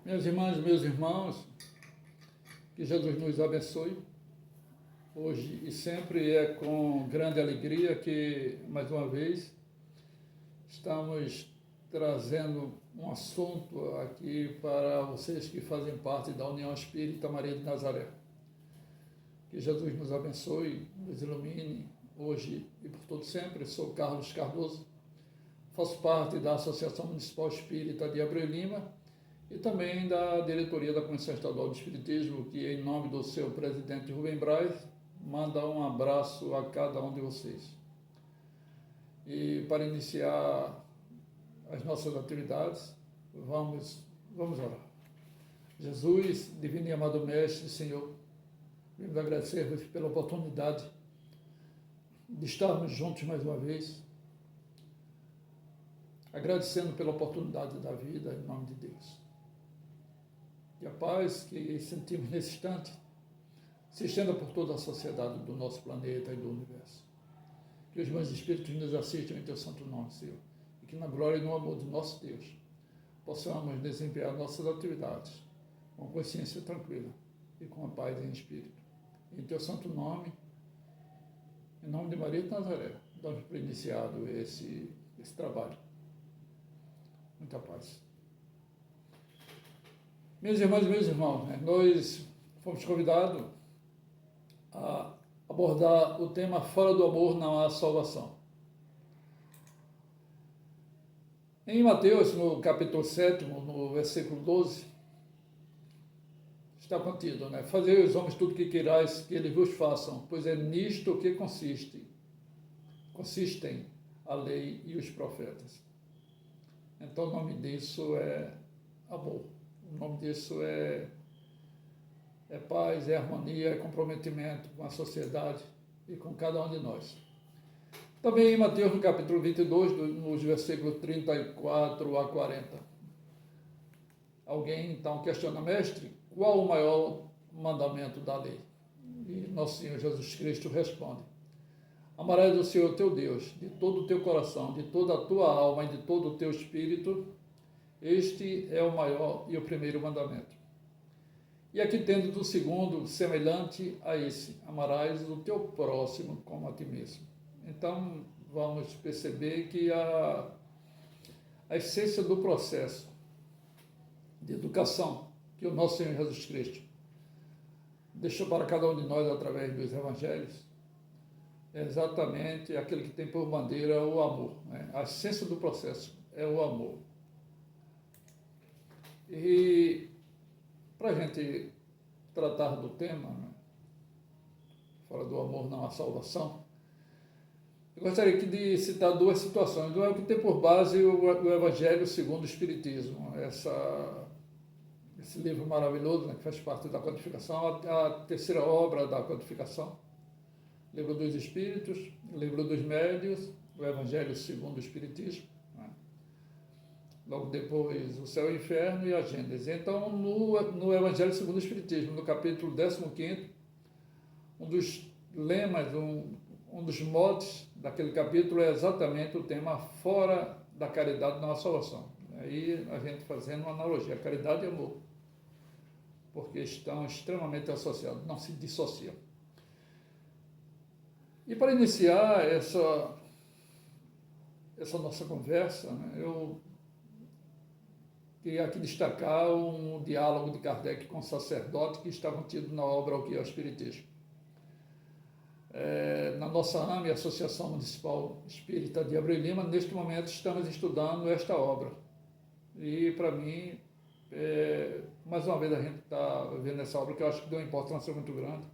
Minhas irmãs e meus irmãos, que Jesus nos abençoe, hoje e sempre. É com grande alegria que, mais uma vez, estamos trazendo um assunto aqui para vocês que fazem parte da União Espírita Maria de Nazaré. Que Jesus nos abençoe, nos ilumine, hoje e por todo sempre. Sou Carlos Cardoso, faço parte da Associação Municipal Espírita de Abreu Lima e também da diretoria da Comissão Estadual de Espiritismo, que, em nome do seu presidente Rubem Braz, manda um abraço a cada um de vocês. E para iniciar as nossas atividades, vamos orar. Jesus, divino e amado Mestre, Senhor, vamos agradecer-vos pela oportunidade de estarmos juntos mais uma vez, agradecendo pela oportunidade da vida, em nome de Deus. Que a paz que sentimos nesse instante se estenda por toda a sociedade do nosso planeta e do universo. Que os bons espíritos nos assistam em teu santo nome, Senhor, e que na glória e no amor do nosso Deus possamos desempenhar nossas atividades com consciência tranquila e com a paz em espírito. Em teu santo nome, em nome de Maria de Nazaré, damos por iniciado esse trabalho. Muita paz. Minhas irmãs e meus irmãos, nós fomos convidados a abordar o tema fora do amor não há salvação. Em Mateus, no capítulo 7, no versículo 12, está contido, Fazei os homens tudo o que queirais que eles vos façam, pois é nisto que consistem a lei e os profetas. Então o nome disso é amor. O nome disso é paz, é harmonia, é comprometimento com a sociedade e com cada um de nós. Também em Mateus, no capítulo 22, nos versículos 34 a 40. Alguém então questiona: mestre, qual o maior mandamento da lei? E nosso Senhor Jesus Cristo responde: amarás o Senhor teu Deus de todo o teu coração, de toda a tua alma e de todo o teu espírito. Este é o maior e o primeiro mandamento. E aqui tendo do segundo, semelhante a esse: amarás o teu próximo como a ti mesmo. Então, vamos perceber que a essência do processo de educação que o nosso Senhor Jesus Cristo deixou para cada um de nós através dos evangelhos é exatamente aquele que tem por bandeira o amor. A essência do processo é o amor. E para a gente tratar do tema, fora do amor não há salvação, eu gostaria aqui de citar duas situações. Uma é o que tem por base o Evangelho segundo o Espiritismo, esse livro maravilhoso, que faz parte da codificação, a terceira obra da codificação, Livro dos Espíritos, Livro dos Médios, o Evangelho segundo o Espiritismo, logo depois o Céu e o Inferno e a Gênesis. Então, no Evangelho segundo o Espiritismo, no capítulo 15º, um dos lemas, um dos motes daquele capítulo é exatamente o tema fora da caridade não há salvação. Aí a gente fazendo uma analogia, caridade e amor, porque estão extremamente associados, não se dissociam. E para iniciar essa nossa conversa, eu queria aqui destacar um diálogo de Kardec com o sacerdote que está contido na obra O que é o Espiritismo. Na nossa AME, Associação Municipal Espírita de Abreu Lima, neste momento estamos estudando esta obra. E para mim, mais uma vez a gente está vendo essa obra que eu acho que deu uma importância muito grande.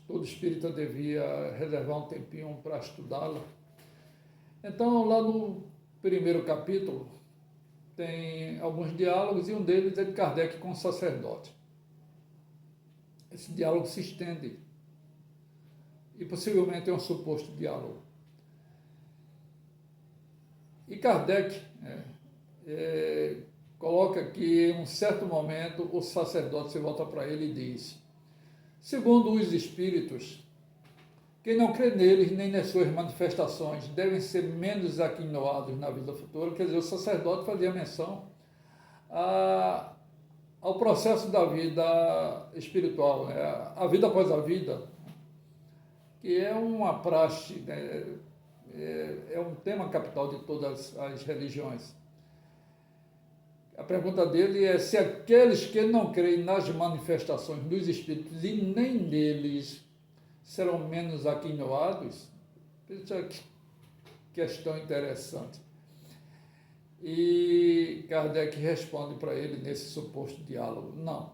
Todo espírita devia reservar um tempinho para estudá-la. Então, lá no primeiro capítulo, tem alguns diálogos e um deles é de Kardec com o sacerdote. Esse diálogo se estende e possivelmente é um suposto diálogo. E Kardec coloca que em um certo momento o sacerdote se volta para ele e diz: segundo os espíritos, quem não crê neles nem nas suas manifestações devem ser menos aquinoados na vida futura. Quer dizer, o sacerdote fazia menção ao processo da vida espiritual, né? A vida após a vida, que é uma praxe, né? É um tema capital de todas as religiões. A pergunta dele é se aqueles que não creem nas manifestações dos Espíritos e nem neles serão menos aquinhoados. Veja que questão interessante. E Kardec responde para ele nesse suposto diálogo: não,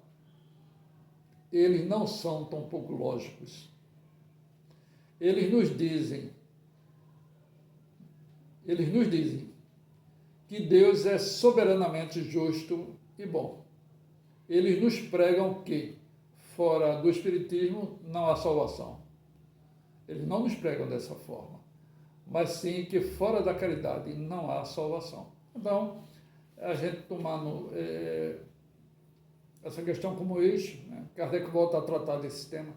eles não são tão pouco lógicos. Eles nos dizem que Deus é soberanamente justo e bom. Eles nos pregam que fora do Espiritismo não há salvação. Eles não nos pregam dessa forma, mas sim que fora da caridade não há salvação. Então, a gente tomando essa questão como eixo, né? Kardec volta a tratar desse tema.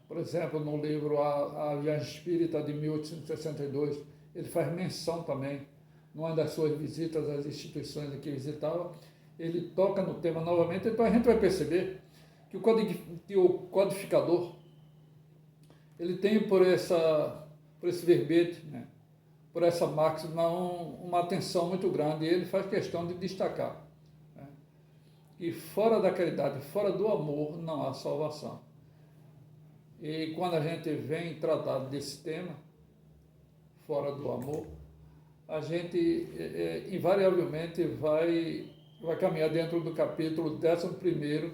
Por exemplo, no livro A Viagem Espírita, de 1862, ele faz menção também, numa das suas visitas às instituições que visitava, ele toca no tema novamente. Então a gente vai perceber que o codificador, ele tem por esse verbete, né, por essa máxima, uma atenção muito grande, e ele faz questão de destacar, né, que fora da caridade, fora do amor, não há salvação. E quando a gente vem tratar desse tema, fora do amor, a gente invariavelmente vai caminhar dentro do capítulo 11º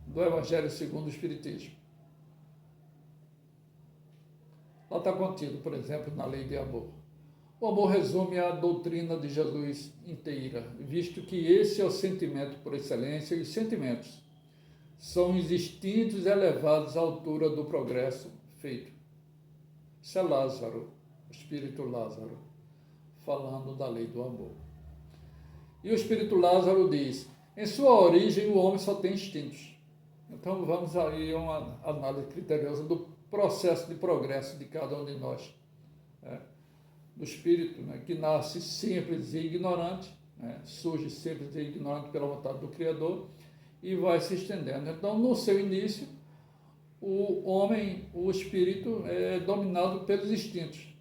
do Evangelho segundo o Espiritismo. Lá está contido, por exemplo, na lei de amor. O amor resume a doutrina de Jesus inteira, visto que esse é o sentimento por excelência, e os sentimentos são os instintos elevados à altura do progresso feito. Isso é Lázaro, o espírito Lázaro, falando da lei do amor. E o espírito Lázaro diz: em sua origem o homem só tem instintos. Então vamos aí a uma análise criteriosa do processo de progresso de cada um de nós, né? Do espírito, né, que nasce simples e ignorante, né, surge simples e ignorante pela vontade do Criador e vai se estendendo. Então, no seu início, o homem, o espírito, é dominado pelos instintos,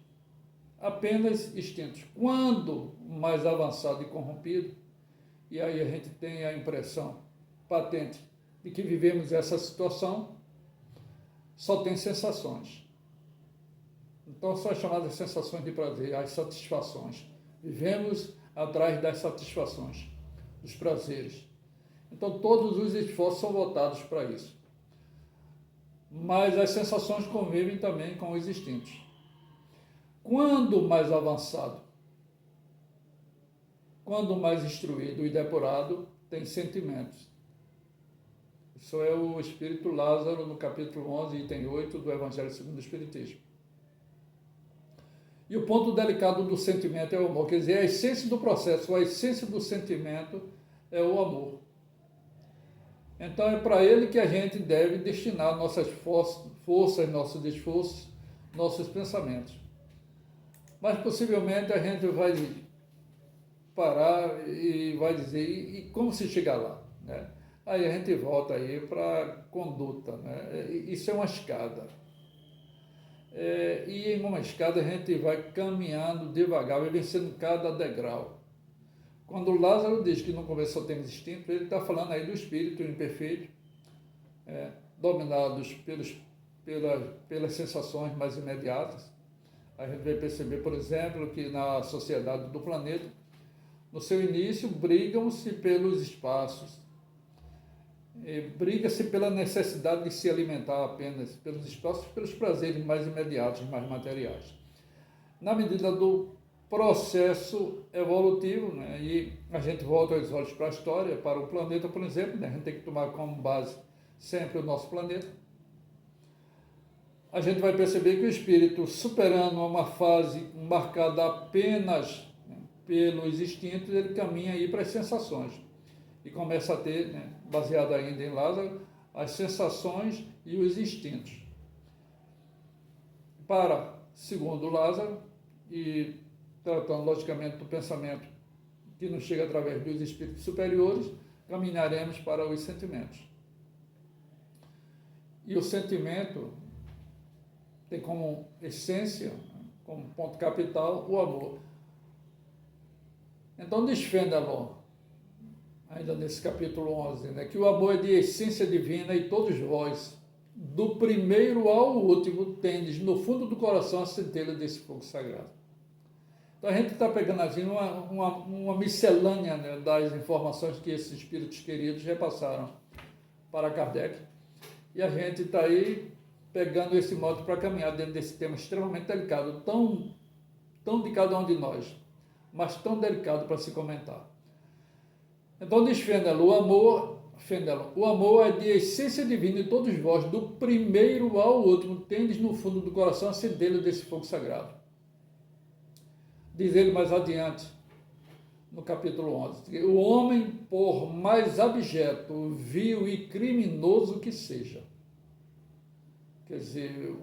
apenas instintos. Quando mais avançado e corrompido, e aí a gente tem a impressão patente de que vivemos essa situação, só tem sensações. Então são as chamadas sensações de prazer, as satisfações. Vivemos atrás das satisfações, dos prazeres. Então todos os esforços são voltados para isso. Mas as sensações convivem também com os instintos. Quando mais avançado, quando mais instruído e depurado, tem sentimentos. Isso é o espírito Lázaro, no capítulo 11, item 8 do Evangelho segundo o Espiritismo. E o ponto delicado do sentimento é o amor, quer dizer, a essência do processo, a essência do sentimento é o amor. Então é para ele que a gente deve destinar nossas forças, nossos esforços, nossos pensamentos. Mas possivelmente a gente vai parar e vai dizer, e como se chegar lá, né? Aí a gente volta aí para a conduta, né? Isso é uma escada. E em uma escada a gente vai caminhando devagar, vai vencendo cada degrau. Quando Lázaro diz que no começo só temos instinto, ele está falando aí do espírito imperfeito, dominados pelas sensações mais imediatas. A gente vai perceber, por exemplo, que na sociedade do planeta, no seu início, brigam-se pelos espaços, briga-se pela necessidade de se alimentar apenas pelos espaços, pelos prazeres mais imediatos, mais materiais. Na medida do processo evolutivo, né, e a gente volta os olhos para a história, para o planeta, por exemplo, né, a gente tem que tomar como base sempre o nosso planeta, a gente vai perceber que o espírito, superando uma fase marcada apenas, né, pelos instintos, ele caminha aí para as sensações e começa a ter, né, baseado ainda em Lázaro, as sensações e os instintos. Segundo Lázaro, e tratando logicamente do pensamento que nos chega através dos espíritos superiores, caminharemos para os sentimentos. E o sentimento tem como essência, como ponto capital, o amor. Então, diz Fenelon, ainda nesse capítulo 11, né, que o amor é de essência divina e todos vós, do primeiro ao último, tendes no fundo do coração a centelha desse fogo sagrado. Então, a gente está pegando assim uma miscelânea, né, das informações que esses espíritos queridos repassaram para Kardec, e a gente está aí pegando esse modo para caminhar dentro desse tema extremamente delicado, tão de cada um de nós, mas tão delicado para se comentar. Então diz Fenelon, o amor é de essência divina e todos vós, do primeiro ao último, tendes no fundo do coração a centelha desse fogo sagrado. Diz ele mais adiante, no capítulo 11, o homem, por mais abjeto, vil e criminoso que seja, quer dizer,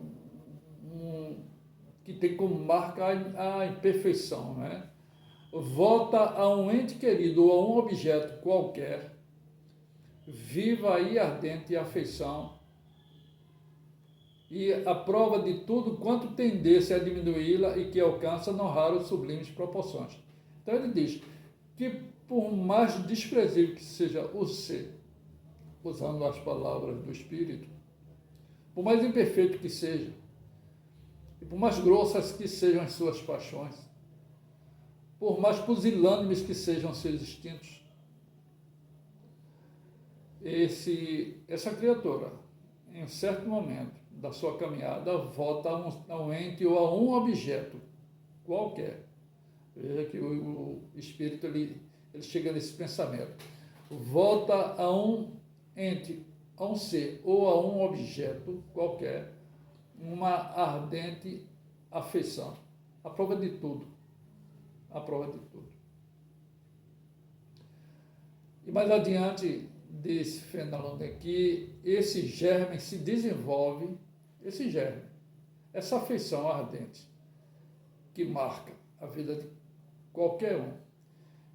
que tem como marca a imperfeição, né? Vota a um ente querido ou a um objeto qualquer, viva e ardente afeição, e a prova de tudo quanto tendesse a diminuí-la e que alcança não raro sublimes proporções. Então ele diz que por mais desprezível que seja o ser, usando as palavras do Espírito, por mais imperfeito que seja, e por mais grossas que sejam as suas paixões, por mais pusilânimes que sejam seus instintos, essa criatura, em um certo momento da sua caminhada, vota a um ente ou a um objeto qualquer. Veja que o Espírito ele chega nesse pensamento. Volta a um ente, a um ser ou a um objeto qualquer, uma ardente afeição. A prova de tudo. A prova de tudo. E mais adiante, desse Fenelon que esse germe se desenvolve, esse germe, essa afeição ardente que marca a vida de qualquer um,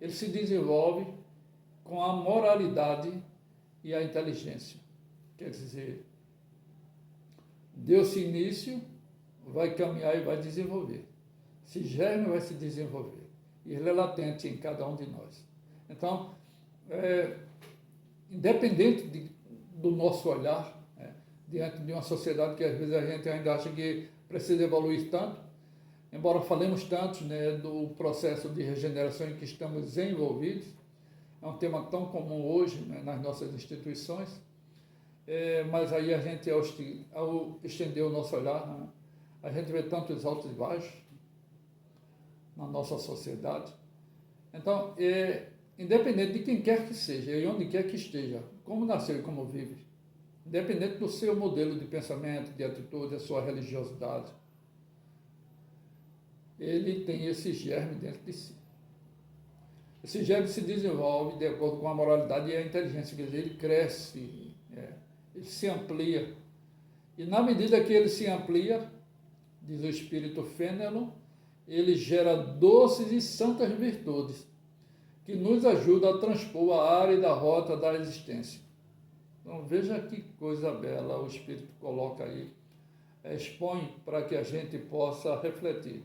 ele se desenvolve com a moralidade e a inteligência. Quer dizer, deu-se início, vai caminhar e vai desenvolver. Esse germe vai se desenvolver. E ele é latente em cada um de nós. Então, independente do nosso olhar, diante de uma sociedade que às vezes a gente ainda acha que precisa evoluir tanto, embora falemos tanto, né, do processo de regeneração em que estamos envolvidos, é um tema tão comum hoje, né, nas nossas instituições, mas aí a gente, ao estender o nosso olhar, né, a gente vê tantos altos e baixos na nossa sociedade. Então, independente de quem quer que seja e onde quer que esteja, como nasceu e como vive, independente do seu modelo de pensamento, de atitude, da sua religiosidade, ele tem esse germe dentro de si. Esse germe se desenvolve de acordo com a moralidade e a inteligência, quer dizer, ele cresce, ele se amplia. E na medida que ele se amplia, diz o Espírito Fenelon, ele gera doces e santas virtudes, que nos ajuda a transpor a árida rota da existência. Então veja que coisa bela o Espírito coloca aí, expõe para que a gente possa refletir.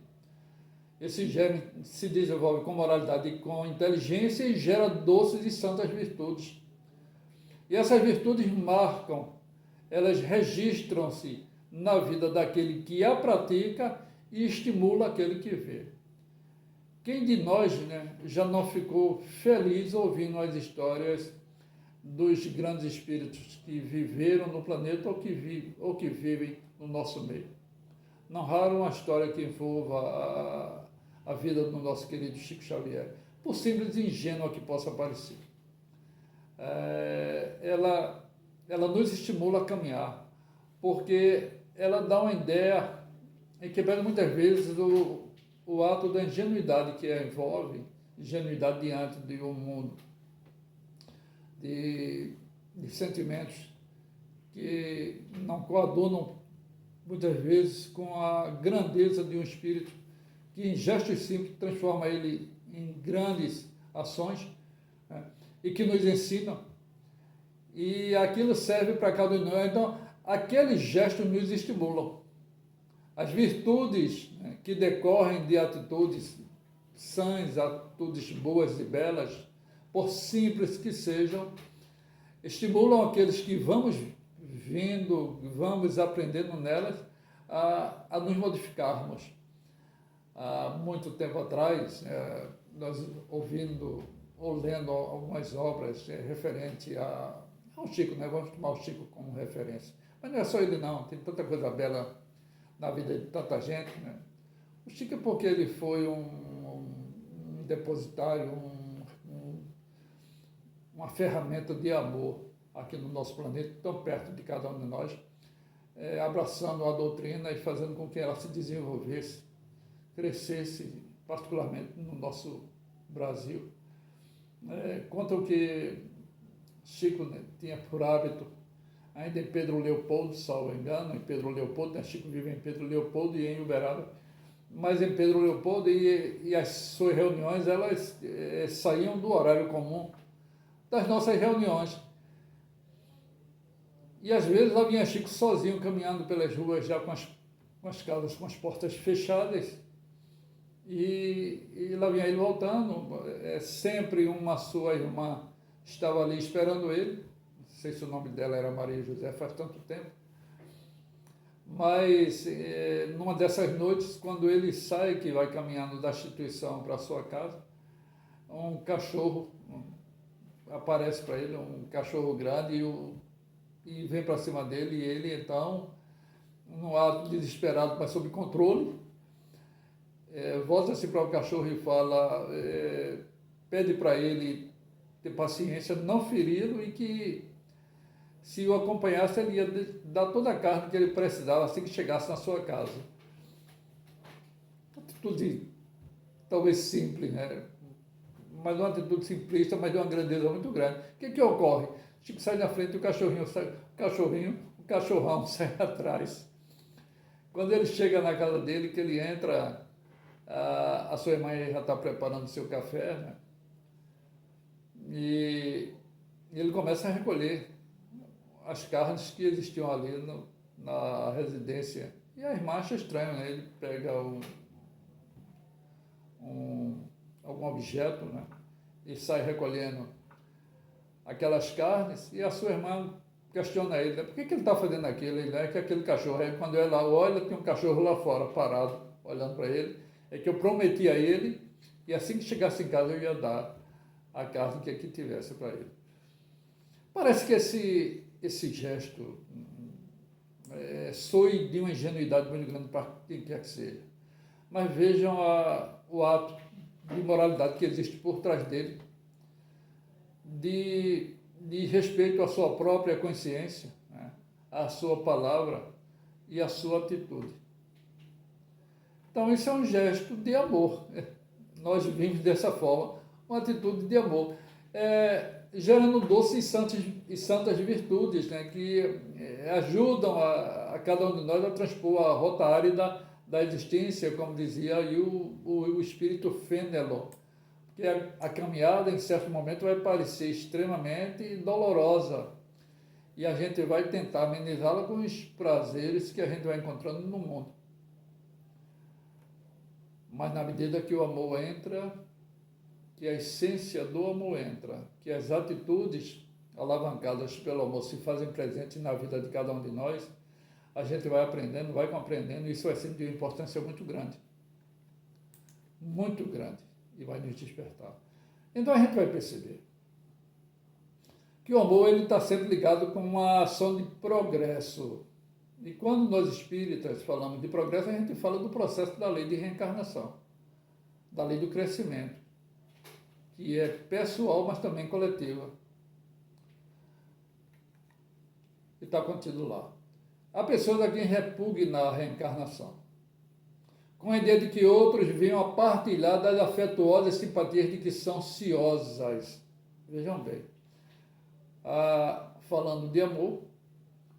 Esse germe se desenvolve com moralidade e com inteligência e gera doces e santas virtudes. E essas virtudes marcam, elas registram-se na vida daquele que a pratica e estimula aquele que vê. Quem de nós, né, já não ficou feliz ouvindo as histórias dos grandes espíritos que viveram no planeta ou que vivem no nosso meio? Não raro uma história que envolva a vida do nosso querido Chico Xavier, por simples e ingênua que possa parecer. Ela nos estimula a caminhar, porque ela dá uma ideia em que muitas vezes o ato da ingenuidade que a envolve, ingenuidade diante de um mundo de sentimentos que não coadunam muitas vezes com a grandeza de um espírito que em gestos simples transforma ele em grandes ações, né? e que nos ensinam. E aquilo serve para cada um de nós. Então, aqueles gestos nos estimulam. As virtudes, né, que decorrem de atitudes sãs, atitudes boas e belas, por simples que sejam, estimulam aqueles que vamos vendo, vamos aprendendo nelas a nos modificarmos. Há muito tempo atrás, nós ouvindo ou lendo algumas obras referente ao Chico, né? Vamos tomar o Chico como referência. Mas não é só ele não, tem tanta coisa bela na vida de tanta gente, né? O Chico é porque ele foi um depositário, uma ferramenta de amor aqui no nosso planeta, tão perto de cada um de nós, abraçando a doutrina e fazendo com que ela se desenvolvesse, crescesse, particularmente no nosso Brasil. Contam que Chico, né, tinha por hábito, ainda em Pedro Leopoldo, salvo engano, em Pedro Leopoldo, né, Chico vive em Pedro Leopoldo e em Uberaba, mas em Pedro Leopoldo, e as suas reuniões, elas saíam do horário comum das nossas reuniões. E às vezes lá vinha Chico sozinho, caminhando pelas ruas, já com as casas, com as portas fechadas, e lá vinha ele voltando, sempre uma sua irmã estava ali esperando ele, não sei se o nome dela era Maria José, faz tanto tempo, mas numa dessas noites, quando ele sai, que vai caminhando da instituição para a sua casa, um cachorro aparece para ele, um cachorro grande, e vem para cima dele, e ele então, num ato desesperado, mas sob controle, volta-se para o cachorro e fala, pede para ele ter paciência, não feri-lo, e que se o acompanhasse, ele ia dar toda a carne que ele precisava assim que chegasse na sua casa. Atitude talvez simples, né? Mas uma atitude simplista, mas de uma grandeza muito grande. O que ocorre? Chico sai na frente, o cachorrão sai atrás. Quando ele chega na casa dele, que ele entra, a sua irmã já está preparando o seu café, né? E ele começa a recolher as carnes que existiam ali na residência. E a irmã acha estranho, né? Ele pega algum objeto, né? E sai recolhendo aquelas carnes, e a sua irmã questiona ele, né? Por que ele está fazendo aquilo? Ele é que aquele cachorro, quando ela olha, tem um cachorro lá fora, parado, olhando para ele, é que eu prometi a ele, e assim que chegasse em casa eu ia dar a carne que aqui tivesse para ele. Parece que esse gesto soe de uma ingenuidade muito grande para quem quer que seja. Mas vejam o ato de moralidade que existe por trás dele, de respeito à sua própria consciência, né, à sua palavra e à sua atitude. Então, isso é um gesto de amor. Nós vimos dessa forma, uma atitude de amor, gerando doces e santas virtudes, né, que ajudam a cada um de nós a transpor a rota árida da existência, como dizia aí o espírito Fénelon, que a caminhada, em certo momento, vai parecer extremamente dolorosa, e a gente vai tentar amenizá-la com os prazeres que a gente vai encontrando no mundo. Mas na medida que o amor entra, que a essência do amor entra, que as atitudes alavancadas pelo amor se fazem presentes na vida de cada um de nós, a gente vai aprendendo, vai compreendendo, e isso vai sendo de uma importância muito grande, e vai nos despertar. Então a gente vai perceber que o amor está sempre ligado com uma ação de progresso. E quando nós espíritas falamos de progresso, a gente fala do processo da lei de reencarnação, da lei do crescimento, que é pessoal, mas também coletiva. E está contido lá. Há pessoas a quem repugna a reencarnação, com a ideia de que outros venham a partilhar das afetuosas simpatias de que são ciosas. Vejam bem, falando de amor,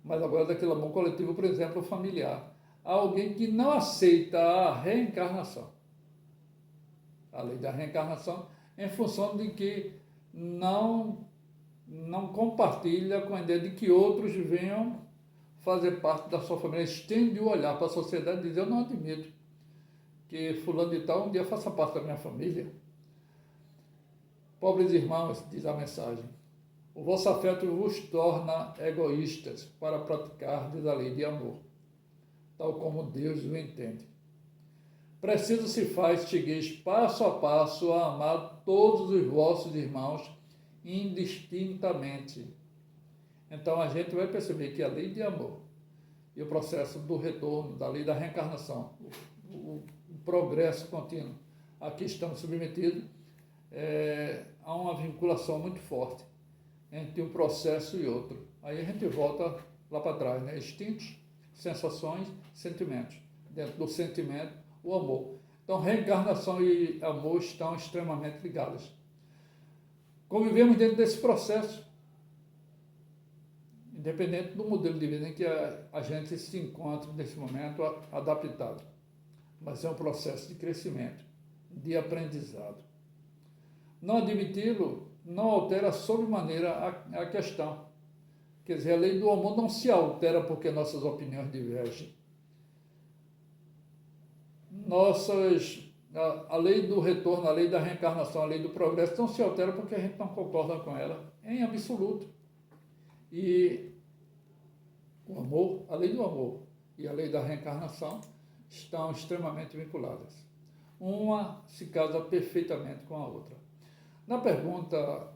mas agora daquele amor coletivo, por exemplo, familiar. Há alguém que não aceita a reencarnação, a lei da reencarnação, em função de que não compartilha com a ideia de que outros venham fazer parte da sua família. Estende o olhar para a sociedade e diz: eu não admito que fulano de tal um dia faça parte da minha família. Pobres irmãos, diz a mensagem, o vosso afeto vos torna egoístas para praticar a lei de amor, tal como Deus o entende. Preciso se faz chegueis passo a passo a amar todos os vossos irmãos indistintamente. Então a gente vai perceber que a lei de amor e o processo do retorno, da lei da reencarnação, o progresso contínuo a que estamos submetidos, há uma vinculação muito forte entre um processo e outro. Aí a gente volta lá para trás, né? Instintos, sensações, sentimentos. Dentro do sentimento, o amor. Então, reencarnação e amor estão extremamente ligados. Convivemos dentro desse processo, independente do modelo de vida em que a gente se encontra nesse momento adaptado. Mas é um processo de crescimento, de aprendizado. Não admiti-lo não altera sobremaneira a questão. Quer dizer, a lei do amor não se altera porque nossas opiniões divergem. A lei do retorno, a lei da reencarnação, a lei do progresso não se altera porque a gente não concorda com ela, em absoluto. E o amor, a lei do amor e a lei da reencarnação estão extremamente vinculadas. Uma se casa perfeitamente com a outra. Na pergunta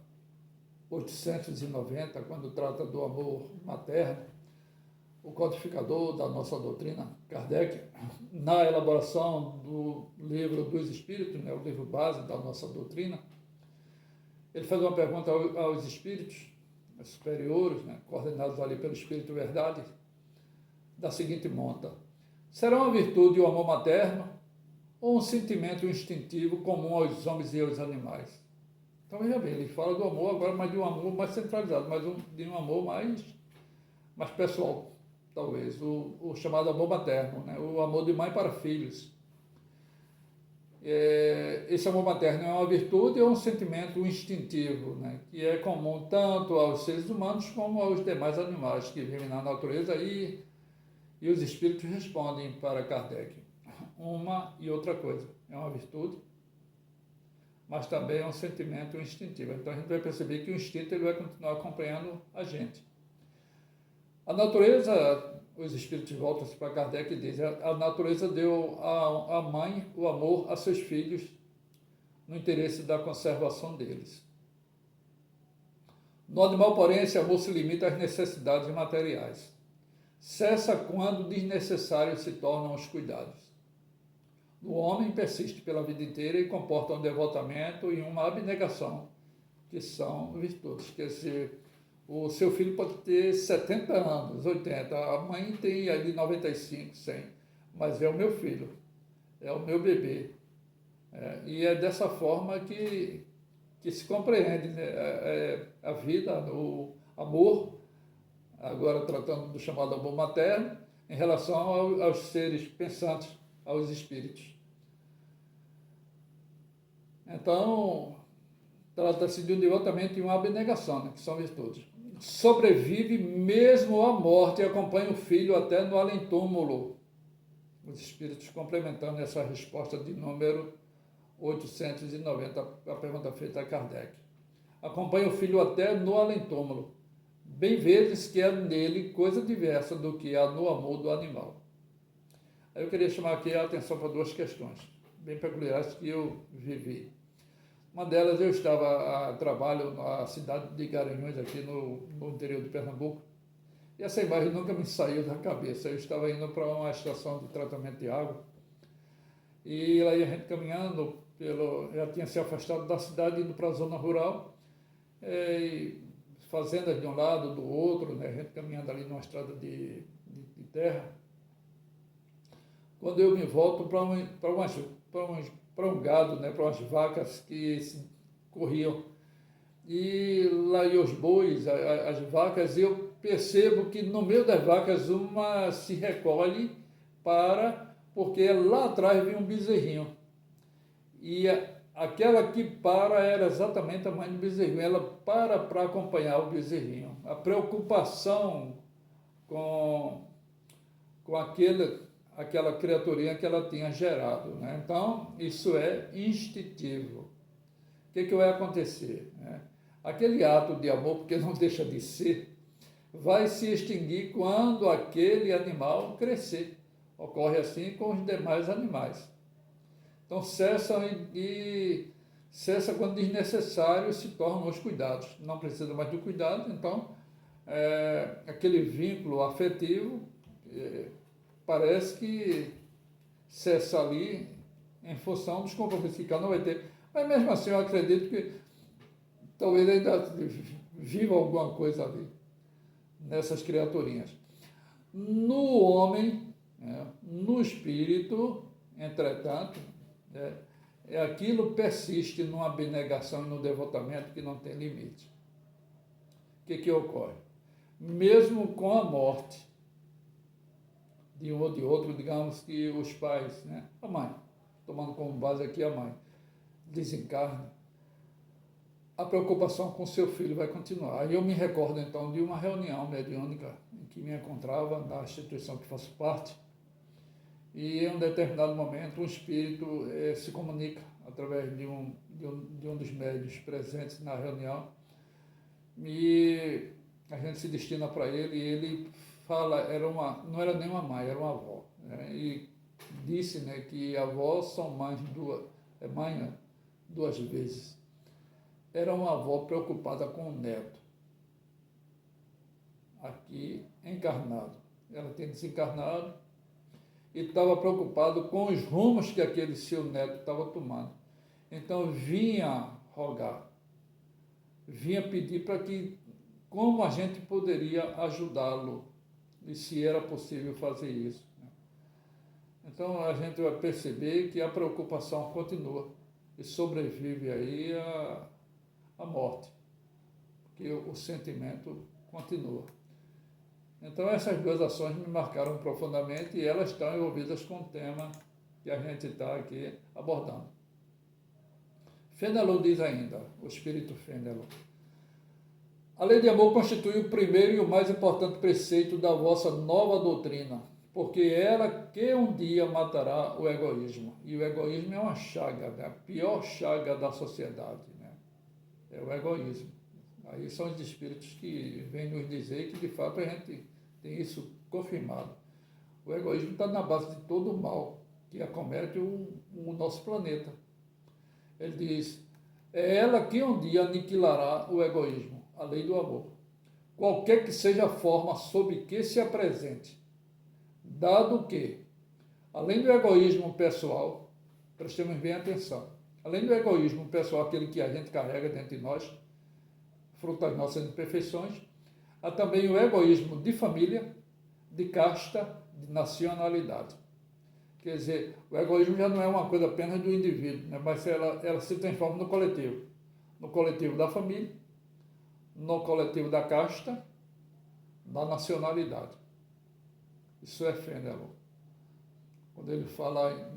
890, quando trata do amor materno, o codificador da nossa doutrina, Kardec, na elaboração do livro dos Espíritos, né, o livro base da nossa doutrina, ele faz uma pergunta aos espíritos superiores, né, coordenados ali pelo Espírito Verdade, da seguinte monta: será uma virtude o amor materno ou um sentimento instintivo comum aos homens e aos animais? Então, veja bem, ele fala do amor agora, mas de um amor mais centralizado, de um amor mais pessoal, talvez, o chamado amor materno, né? O amor de mãe para filhos. Esse amor materno é uma virtude ou um sentimento instintivo, né? Que é comum tanto aos seres humanos como aos demais animais que vivem na natureza, e os espíritos respondem para Kardec: uma e outra coisa, é uma virtude, mas também é um sentimento instintivo. Então a gente vai perceber que o instinto ele vai continuar acompanhando a gente. A natureza, os espíritos voltam-se para Kardec e dizem: a natureza deu à mãe o amor a seus filhos no interesse da conservação deles. No animal, porém, esse amor se limita às necessidades materiais. Cessa quando desnecessários se tornam os cuidados. O homem persiste pela vida inteira e comporta um devotamento e uma abnegação, que são virtudes. Quer dizer, o seu filho pode ter 70 anos, 80, a mãe tem ali 95, 100, mas é o meu filho, é o meu bebê. E é dessa forma que se compreende, né, a vida, o amor, agora tratando do chamado amor materno, em relação aos seres pensantes, aos espíritos. Então, trata-se de um devotamento e uma abnegação, né, que são virtudes. Sobrevive mesmo à morte e acompanha o filho até no além-túmulo. Os espíritos complementando essa resposta de número 890, a pergunta feita a Kardec. Acompanha o filho até no além-túmulo. Bem vezes que é nele coisa diversa do que há no amor do animal. Aí eu queria chamar aqui a atenção para duas questões bem peculiares que eu vivi. Uma delas, eu estava a trabalho na cidade de Garanhuns, aqui no interior de Pernambuco, e essa imagem nunca me saiu da cabeça. Eu estava indo para uma estação de tratamento de água, e lá ia a gente caminhando, já tinha se afastado da cidade, indo para a zona rural, fazendas de um lado, do outro, né, a gente caminhando ali numa estrada de terra. Quando eu me volto para um gado, né, para umas vacas que corriam, e lá iam os bois, as vacas, e eu percebo que no meio das vacas uma se recolhe porque lá atrás vem um bezerrinho, e aquela que para era exatamente a mãe do bezerrinho. Ela para acompanhar o bezerrinho. A preocupação com aquela criaturinha que ela tinha gerado, né? Então, isso é instintivo. O que vai acontecer, né? Aquele ato de amor, porque não deixa de ser, vai se extinguir quando aquele animal crescer. Ocorre assim com os demais animais. Então, cessa quando desnecessário, se tornam os cuidados. Não precisa mais do cuidado, então, aquele vínculo afetivo parece que cessa ali em função dos compromissos que cada um vai ter. Mas mesmo assim, eu acredito que talvez ainda viva alguma coisa ali, nessas criaturinhas. No homem, no espírito, entretanto, aquilo persiste numa abnegação e no devotamento que não tem limite. O que ocorre? Mesmo com a morte de um ou de outro, digamos que os pais, né? A mãe, tomando como base aqui a mãe, desencarna, a preocupação com seu filho vai continuar. Aí eu me recordo então de uma reunião mediúnica em que me encontrava na instituição que faço parte, e em um determinado momento um espírito se comunica através de um dos médiuns presentes na reunião, e a gente se destina para ele, e ele fala, não era nem uma mãe, era uma avó, né? E disse, né, que avós são mãe duas vezes. Era uma avó preocupada com o neto, aqui encarnado. Ela tinha desencarnado e estava preocupado com os rumos que aquele seu neto estava tomando. Então vinha rogar, vinha pedir para que, como a gente poderia ajudá-lo, e se era possível fazer isso. Então a gente vai perceber que a preocupação continua e sobrevive aí a morte, porque o sentimento continua. Então essas duas ações me marcaram profundamente e elas estão envolvidas com o tema que a gente está aqui abordando. Fenelon diz ainda, o espírito Fenelon: a lei de amor constitui o primeiro e o mais importante preceito da vossa nova doutrina, porque é ela que um dia matará o egoísmo. E o egoísmo é uma chaga, né? A pior chaga da sociedade, né? É o egoísmo. Aí são os espíritos que vêm nos dizer que, de fato, a gente tem isso confirmado. O egoísmo está na base de todo o mal que acomete o nosso planeta. Ele diz: é ela que um dia aniquilará o egoísmo, a lei do amor, qualquer que seja a forma sob que se apresente, dado que, além do egoísmo pessoal, prestemos bem atenção, além do egoísmo pessoal, aquele que a gente carrega dentro de nós, fruto das nossas imperfeições, há também o egoísmo de família, de casta, de nacionalidade. Quer dizer, o egoísmo já não é uma coisa apenas do indivíduo, né? Mas ela se transforma no coletivo da família, no coletivo da casta, da nacionalidade. Isso é Fenelon. Quando ele fala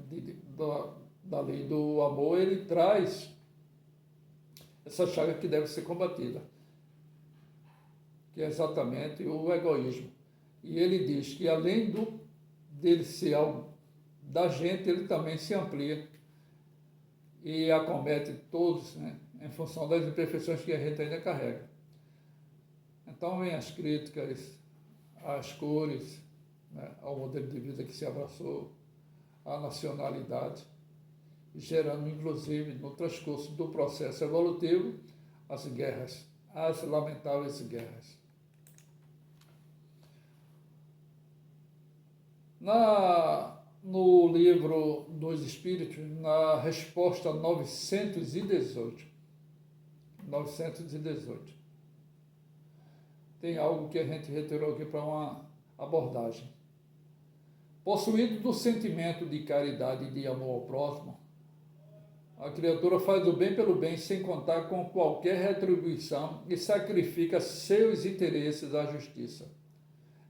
da lei do amor, ele traz essa chaga que deve ser combatida, que é exatamente o egoísmo. E ele diz que além dele ser algo da gente, ele também se amplia e acomete todos, né, em função das imperfeições que a gente ainda carrega. Então vem as críticas às cores, né, ao modelo de vida que se abraçou, à nacionalidade, gerando inclusive no transcurso do processo evolutivo as guerras, as lamentáveis guerras. No livro dos Espíritos, na resposta 918, tem algo que a gente retirou aqui para uma abordagem. Possuído do sentimento de caridade e de amor ao próximo, a criatura faz o bem pelo bem sem contar com qualquer retribuição e sacrifica seus interesses à justiça.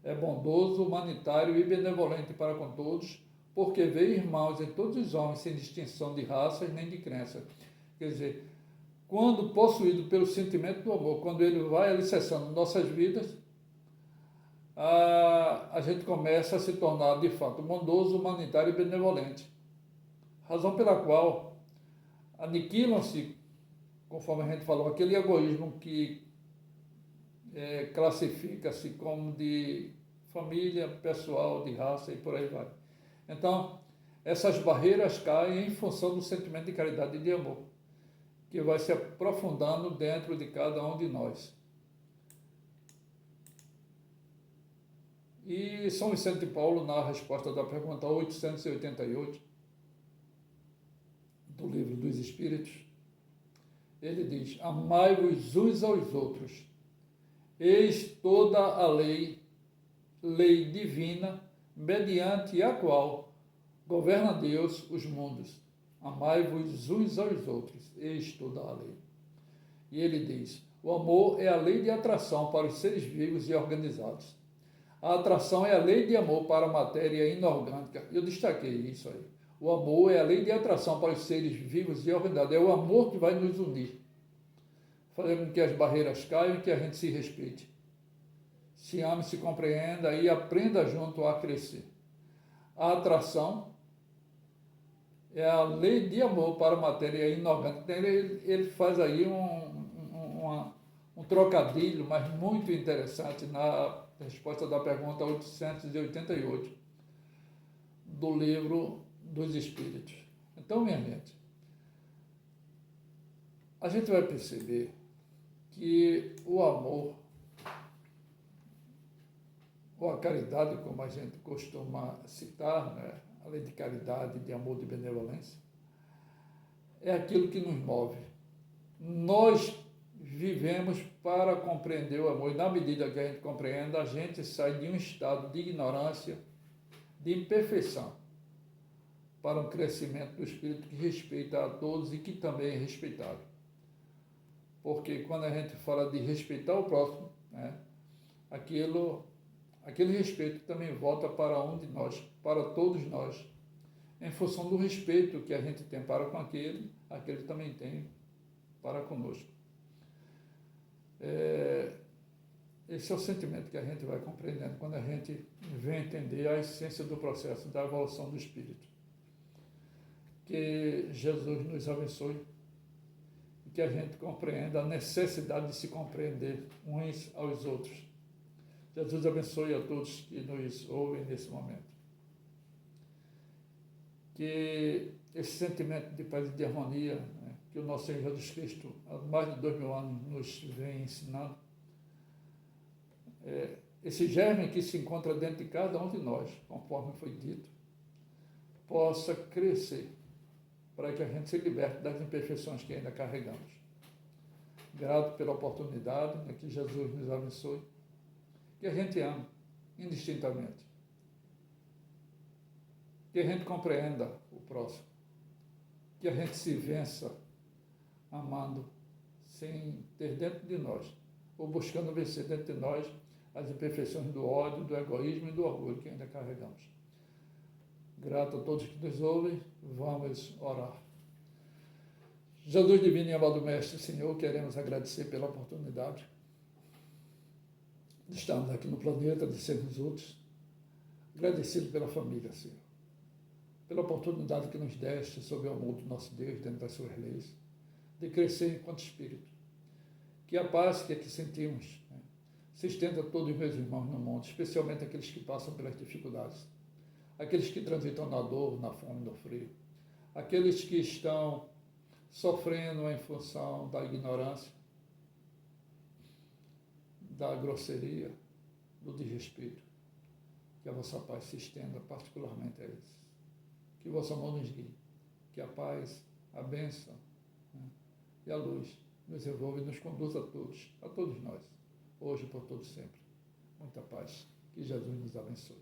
É bondoso, humanitário e benevolente para com todos, porque vê irmãos em todos os homens sem distinção de raças nem de crença. Quer dizer, quando possuído pelo sentimento do amor, quando ele vai alicerçando nossas vidas, a gente começa a se tornar, de fato, bondoso, humanitário e benevolente. Razão pela qual aniquilam-se, conforme a gente falou, aquele egoísmo que classifica-se como de família, pessoal, de raça e por aí vai. Então, essas barreiras caem em função do sentimento de caridade e de amor, que vai se aprofundando dentro de cada um de nós. E São Vicente de Paulo, na resposta da pergunta 888 do Livro dos Espíritos, ele diz: amai-vos uns aos outros, eis toda a lei divina, mediante a qual governa Deus os mundos. Amai-vos uns aos outros, eis toda a lei. E ele diz: o amor é a lei de atração para os seres vivos e organizados. A atração é a lei de amor para a matéria inorgânica. Eu destaquei isso aí. O amor é a lei de atração para os seres vivos e organizados. É o amor que vai nos unir, fazendo com que as barreiras caiam e que a gente se respeite, se ame, se compreenda e aprenda junto a crescer. A atração é a lei de amor para a matéria inorgânica. Ele faz aí um trocadilho, mas muito interessante, na resposta da pergunta 888 do Livro dos Espíritos. Então, minha gente, a gente vai perceber que o amor, ou a caridade, como a gente costuma citar, né? A lei de caridade, de amor, de benevolência, é aquilo que nos move. Nós vivemos para compreender o amor, e na medida que a gente compreenda, a gente sai de um estado de ignorância, de imperfeição, para um crescimento do espírito que respeita a todos e que também é respeitado. Porque quando a gente fala de respeitar o próximo, né, aquele respeito também volta para um de nós, para todos nós, em função do respeito que a gente tem para com aquele também tem para conosco. Esse é o sentimento que a gente vai compreendendo quando a gente vem entender a essência do processo da evolução do espírito. Que Jesus nos abençoe e que a gente compreenda a necessidade de se compreender uns aos outros. Jesus abençoe a todos que nos ouvem nesse momento. Que esse sentimento de paz e de harmonia, né, que o nosso Senhor Jesus Cristo, há mais de 2000 anos, nos vem ensinando, esse germe que se encontra dentro de cada um de nós, conforme foi dito, possa crescer para que a gente se liberte das imperfeições que ainda carregamos. Grato pela oportunidade, né, que Jesus nos abençoe, que a gente ame indistintamente, que a gente compreenda o próximo, que a gente se vença amando, sem ter dentro de nós, ou buscando vencer dentro de nós as imperfeições do ódio, do egoísmo e do orgulho que ainda carregamos. Grato a todos que nos ouvem, vamos orar. Jesus divino e amado Mestre, Senhor, queremos agradecer pela oportunidade de estarmos aqui no planeta, de sermos outros. Agradecido pela família, Senhor, pela oportunidade que nos deste sob o amor do nosso Deus, dentro das suas leis, de crescer enquanto espírito. Que a paz que aqui sentimos, né, se estenda a todos os meus irmãos no mundo, especialmente aqueles que passam pelas dificuldades, aqueles que transitam na dor, na fome, no frio, aqueles que estão sofrendo em função da ignorância, da grosseria, do desrespeito. Que a vossa paz se estenda particularmente a eles. Que o vosso amor nos guie. Que a paz, a bênção, né, e a luz nos envolva e nos conduza a todos nós, hoje e por todo sempre. Muita paz. Que Jesus nos abençoe.